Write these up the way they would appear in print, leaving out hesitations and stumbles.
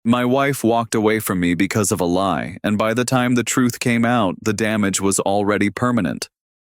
My wife walked away from me because of a lie, and by the time the truth came out, the damage was already permanent.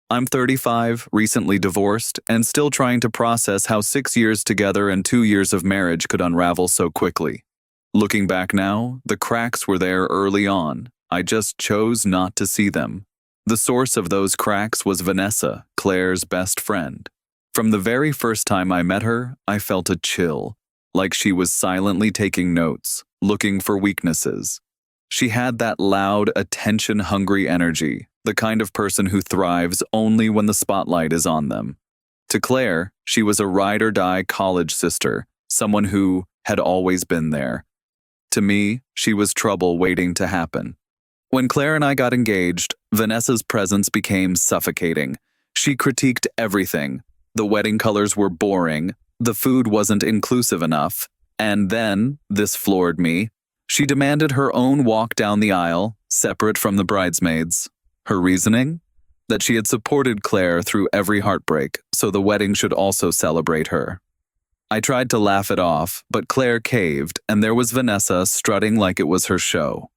I'm 35, recently divorced, and still trying to process how 6 years together and 2 years of marriage could unravel so quickly. Looking back now, the cracks were there early on. I just chose not to see them. The source of those cracks was Vanessa, Claire's best friend. From the very first time I met her, I felt a chill, like she was silently taking notes, looking for weaknesses. She had that loud, attention-hungry energy, the kind of person who thrives only when the spotlight is on them. To Claire, she was a ride-or-die college sister, someone who had always been there. To me, she was trouble waiting to happen. When Claire and I got engaged, Vanessa's presence became suffocating. She critiqued everything. The wedding colors were boring, the food wasn't inclusive enough, and then, this floored me, she demanded her own walk down the aisle, separate from the bridesmaids. Her reasoning? That she had supported Claire through every heartbreak, so the wedding should also celebrate her. I tried to laugh it off, but Claire caved, and there was Vanessa strutting like it was her show.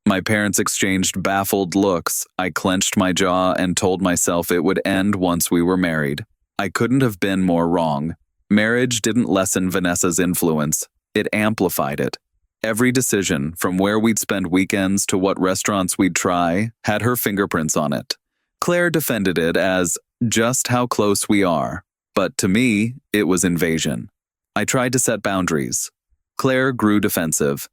My parents exchanged baffled looks. I clenched my jaw and told myself it would end once we were married. I couldn't have been more wrong. Marriage didn't lessen Vanessa's influence. It amplified it. Every decision, from where we'd spend weekends to what restaurants we'd try, had her fingerprints on it. Claire defended it as just how close we are, but to me, it was invasion. I tried to set boundaries. Claire grew defensive.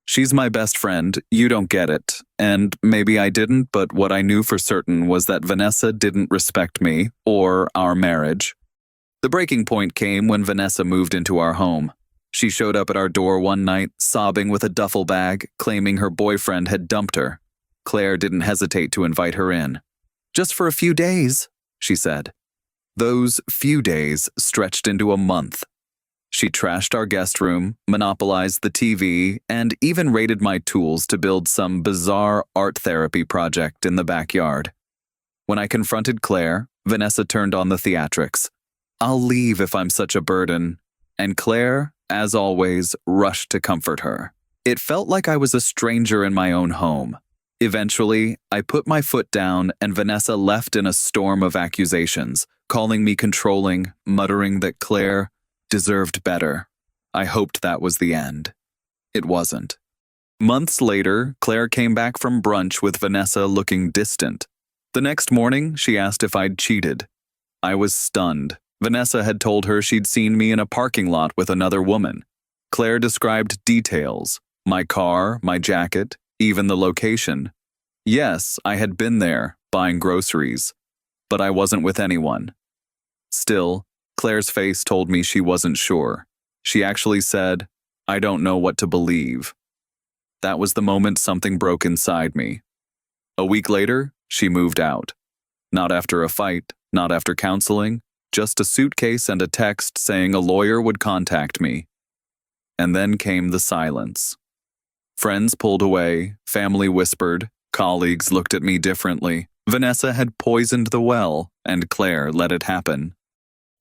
She's my best friend, you don't get it. And maybe I didn't, but what I knew for certain was that Vanessa didn't respect me or our marriage. The breaking point came when Vanessa moved into our home. She showed up at our door one night, sobbing with a duffel bag, claiming her boyfriend had dumped her. Claire didn't hesitate to invite her in. "Just for a few days," she said. Those few days stretched into a month. She trashed our guest room, monopolized the TV, and even raided my tools to build some bizarre art therapy project in the backyard. When I confronted Claire, Vanessa turned on the theatrics. "I'll leave if I'm such a burden." And Claire, as always, rushed to comfort her. It felt like I was a stranger in my own home. Eventually, I put my foot down and Vanessa left in a storm of accusations, calling me controlling, muttering that Claire deserved better. I hoped that was the end. It wasn't. Months later, Claire came back from brunch with Vanessa looking distant. The next morning, she asked if I'd cheated. I was stunned. Vanessa had told her she'd seen me in a parking lot with another woman. Claire described details: my car, my jacket, even the location. Yes, I had been there, buying groceries, but I wasn't with anyone. Still, Claire's face told me she wasn't sure. She actually said, "I don't know what to believe." That was the moment something broke inside me. A week later, she moved out. Not after a fight, not after counseling, just a suitcase and a text saying a lawyer would contact me. And then came the silence. Friends pulled away, family whispered, colleagues looked at me differently. Vanessa had poisoned the well, and Claire let it happen.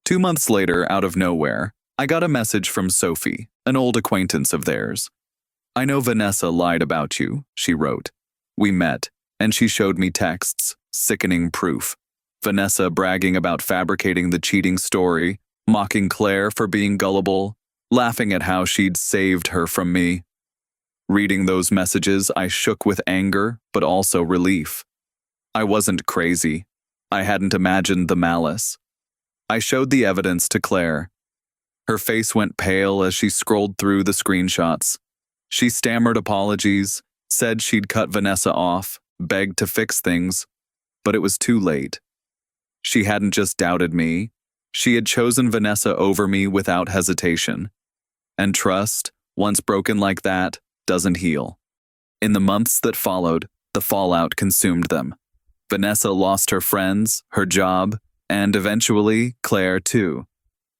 2 months later, out of nowhere, I got a message from Sophie, an old acquaintance of theirs. "I know Vanessa lied about you," she wrote. We met, and she showed me texts, sickening proof. Vanessa bragging about fabricating the cheating story, mocking Claire for being gullible, laughing at how she'd saved her from me. Reading those messages, I shook with anger, but also relief. I wasn't crazy. I hadn't imagined the malice. I showed the evidence to Claire. Her face went pale as she scrolled through the screenshots. She stammered apologies, said she'd cut Vanessa off, begged to fix things, but it was too late. She hadn't just doubted me, she had chosen Vanessa over me without hesitation. And trust, once broken like that, doesn't heal. In the months that followed, the fallout consumed them. Vanessa lost her friends, her job, and eventually Claire too.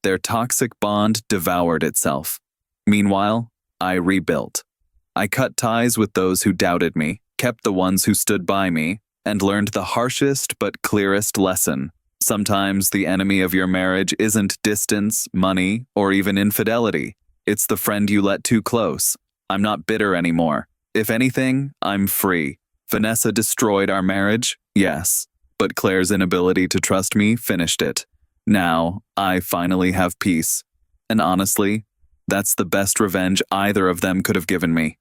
Their toxic bond devoured itself. Meanwhile, I rebuilt. I cut ties with those who doubted me, kept the ones who stood by me, and learned the harshest but clearest lesson. Sometimes the enemy of your marriage isn't distance, money, or even infidelity. It's the friend you let too close. I'm not bitter anymore. If anything, I'm free. Vanessa destroyed our marriage, yes, but Claire's inability to trust me finished it. Now, I finally have peace. And honestly, that's the best revenge either of them could have given me.